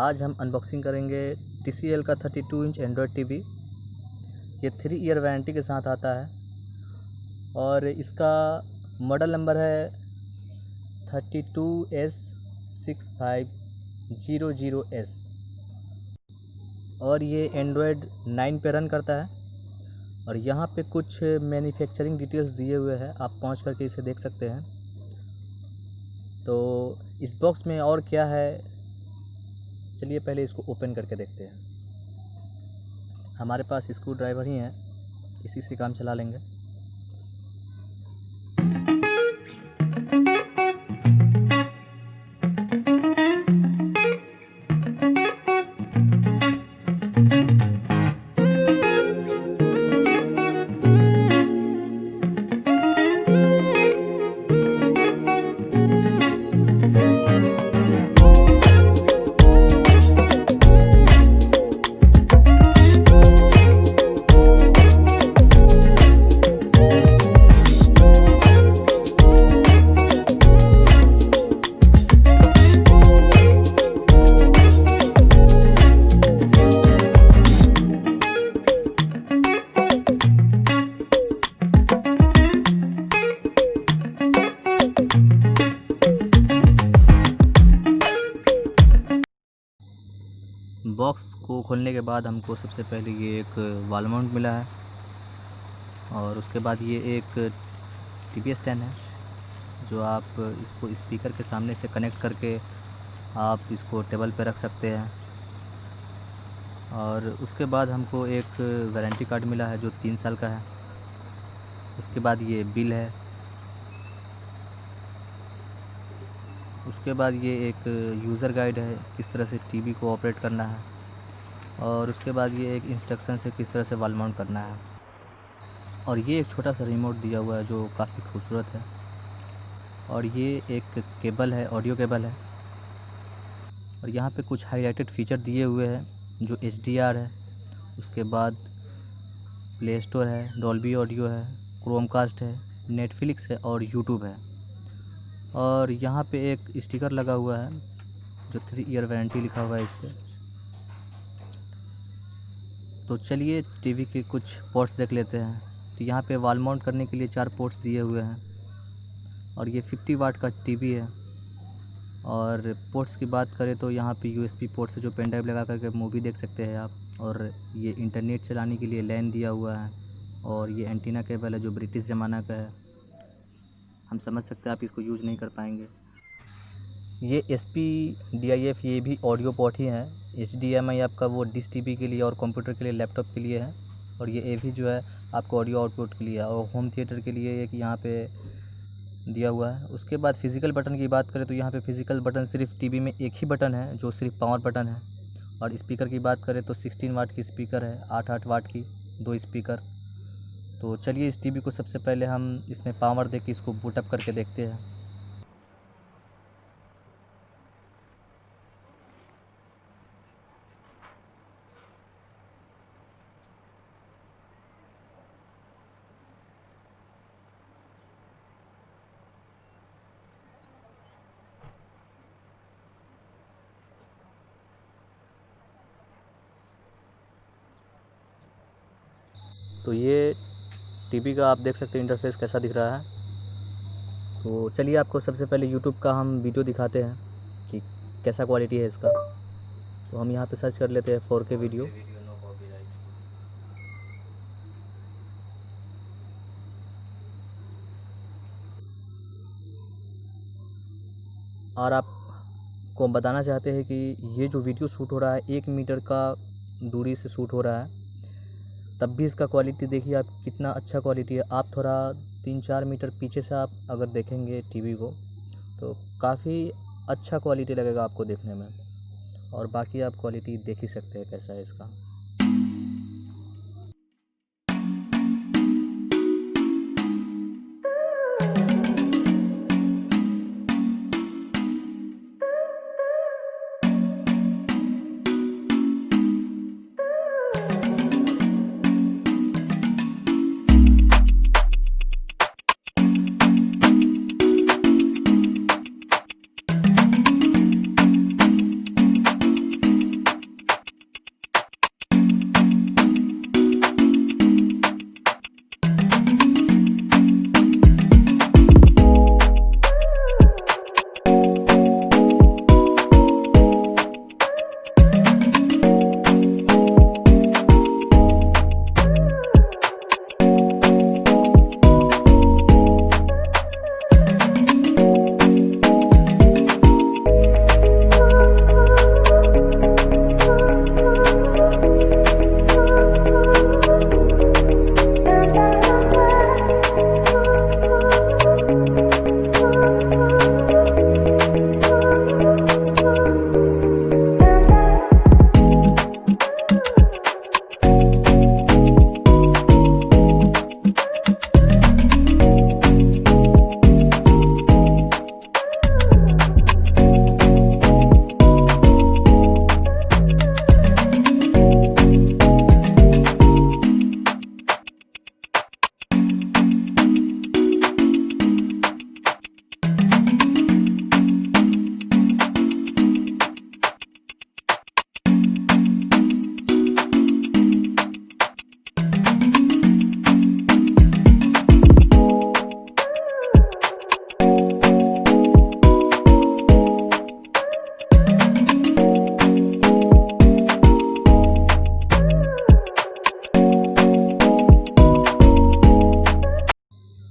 आज हम अनबॉक्सिंग करेंगे TCL का 32 इंच एंड्रॉयड टीवी। ये 3 ईयर वारंटी के साथ आता है और इसका मॉडल नंबर है 32S6500S और ये एंड्रॉयड 9 पे रन करता है। और यहाँ पे कुछ मैन्युफैक्चरिंग डिटेल्स दिए हुए हैं, आप पहुँच करके इसे देख सकते हैं। तो इस बॉक्स में और क्या है, चलिए पहले इसको ओपन करके देखते हैं। हमारे पास स्क्रू ड्राइवर ही है, इसी से काम चला लेंगे। बॉक्स को खोलने के बाद हमको सबसे पहले ये एक वॉल माउंट मिला है और उसके बाद ये एक टीवी स्टैंड है जो आप इसको स्पीकर के सामने से कनेक्ट करके आप इसको टेबल पे रख सकते हैं। और उसके बाद हमको एक वारंटी कार्ड मिला है जो 3 साल का है। उसके बाद ये बिल है। उसके बाद ये एक यूज़र गाइड है, किस तरह से टीवी को ऑपरेट करना है। और उसके बाद ये एक इंस्ट्रक्शन है किस तरह से वॉल माउंट करना है। और ये एक छोटा सा रिमोट दिया हुआ है जो काफ़ी खूबसूरत है। और ये एक केबल है, ऑडियो केबल है। और यहाँ पे कुछ हाईलाइटेड फीचर दिए हुए हैं जो HDR है। उसके बाद प्ले स्टोर है, डॉल्बी ऑडियो है, क्रोमकास्ट है, नेटफ्लिक्स है और यूट्यूब है। और यहाँ पे एक स्टिकर लगा हुआ है जो 3 ईयर वारंटी लिखा हुआ है इस पर। तो चलिए टीवी के कुछ पोर्ट्स देख लेते हैं। तो यहाँ पे वॉल माउंट करने के लिए 4 पोर्ट्स दिए हुए हैं और ये 50 वाट का टीवी है। और पोर्ट्स की बात करें तो यहाँ पे USB पोर्ट से जो पेन ड्राइव लगा करके मूवी देख सकते हैं आप। और ये इंटरनेट चलाने के लिए लैन दिया हुआ है। और ये एंटीना केबल है जो ब्रिटिश ज़माना का है, हम समझ सकते हैं आप इसको यूज़ नहीं कर पाएंगे। ये SPDIF ये भी ऑडियो पोर्ट ही है। HDMI आपका वो डिश टीवी के लिए और कंप्यूटर के लिए, लैपटॉप के लिए है। और ये AV जो है आपको ऑडियो आउटपुट के लिए है। और होम थिएटर के लिए एक यहाँ पे दिया हुआ है। उसके बाद फिज़िकल बटन की बात करें तो यहाँ पे फिज़िकल बटन सिर्फ टीवी में एक ही बटन है जो सिर्फ पावर बटन है। और स्पीकर की बात करें तो 16 वाट की स्पीकर है, 8 वाट की 2 स्पीकर। तो चलिए इस टीवी को सबसे पहले हम इसमें पावर दे के इसको बूटअप करके देखते हैं। तो ये टीवी का आप देख सकते हैं इंटरफेस कैसा दिख रहा है। तो चलिए आपको सबसे पहले यूट्यूब का हम वीडियो दिखाते हैं कि कैसा क्वालिटी है इसका। तो हम यहाँ पे सर्च कर लेते हैं 4K वीडियो। और आपको हम बताना चाहते हैं कि ये जो वीडियो शूट हो रहा है 1 मीटर का दूरी से शूट हो रहा है, तब भी इसका क्वालिटी देखिए आप कितना अच्छा क्वालिटी है। आप थोड़ा 3-4 मीटर पीछे से आप अगर देखेंगे टीवी को तो काफ़ी अच्छा क्वालिटी लगेगा आपको देखने में। और बाकी आप क्वालिटी देख ही सकते हैं कैसा है इसका।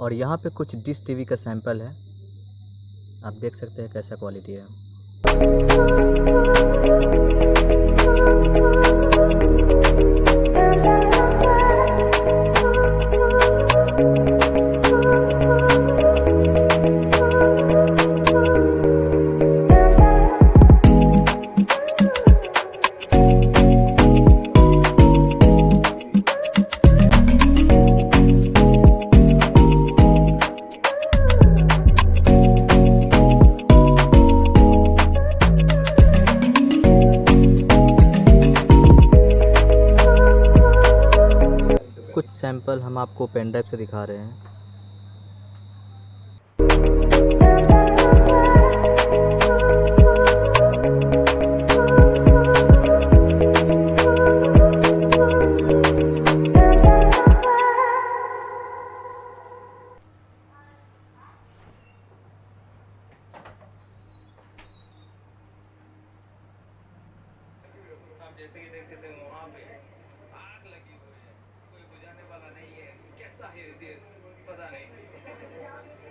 और यहाँ पे कुछ डिश टीवी का सैंपल है, आप देख सकते हैं कैसा क्वालिटी है। कुछ सैंपल हम आपको पेन ड्राइव से दिखा रहे हैं। आप जैसे कि देख सकते हैं वहाँ पे आग लगी हुई है, कोई बुझाने वाला नहीं है। कैसा है देश पता नहीं।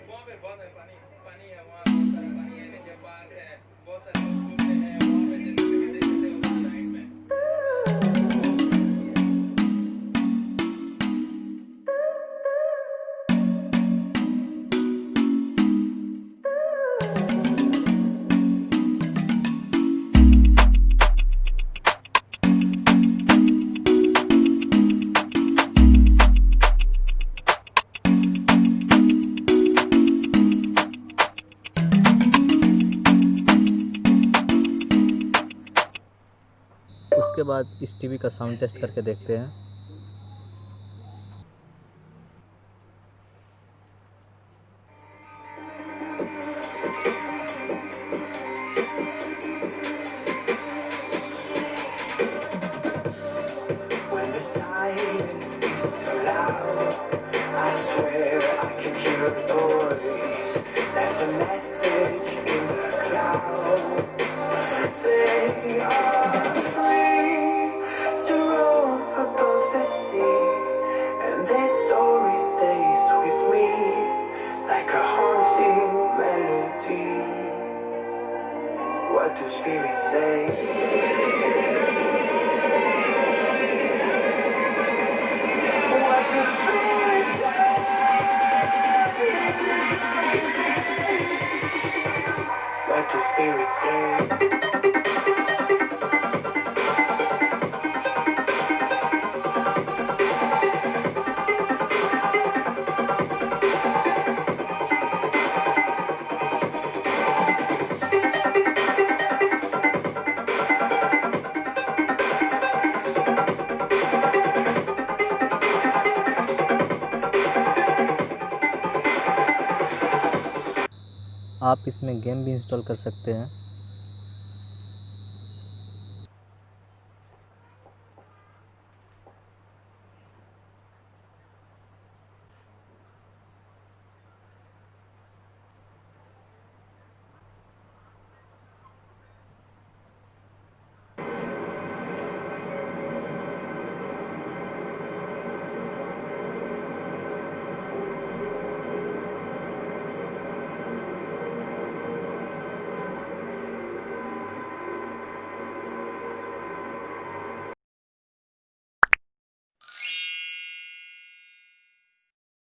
वहाँ पे बहुत पानी पानी है, वहाँ बहुत सारा पानी है, नीचे पार्क है, बहुत सारे लोग घूमते हैं वहाँ पे, जैसे कि देख सकते हैं उस साइड में। उसके बाद इस टीवी का साउंड टेस्ट करके देखते हैं। When the silence is too loud, I swear I can hear a voice. There's a message in the clouds. They are free to roam above the sea, and their story stays with me like a haunting melody. What do spirits say? What do spirits say? What do spirits say? आप इसमें game भी install कर सकते हैं।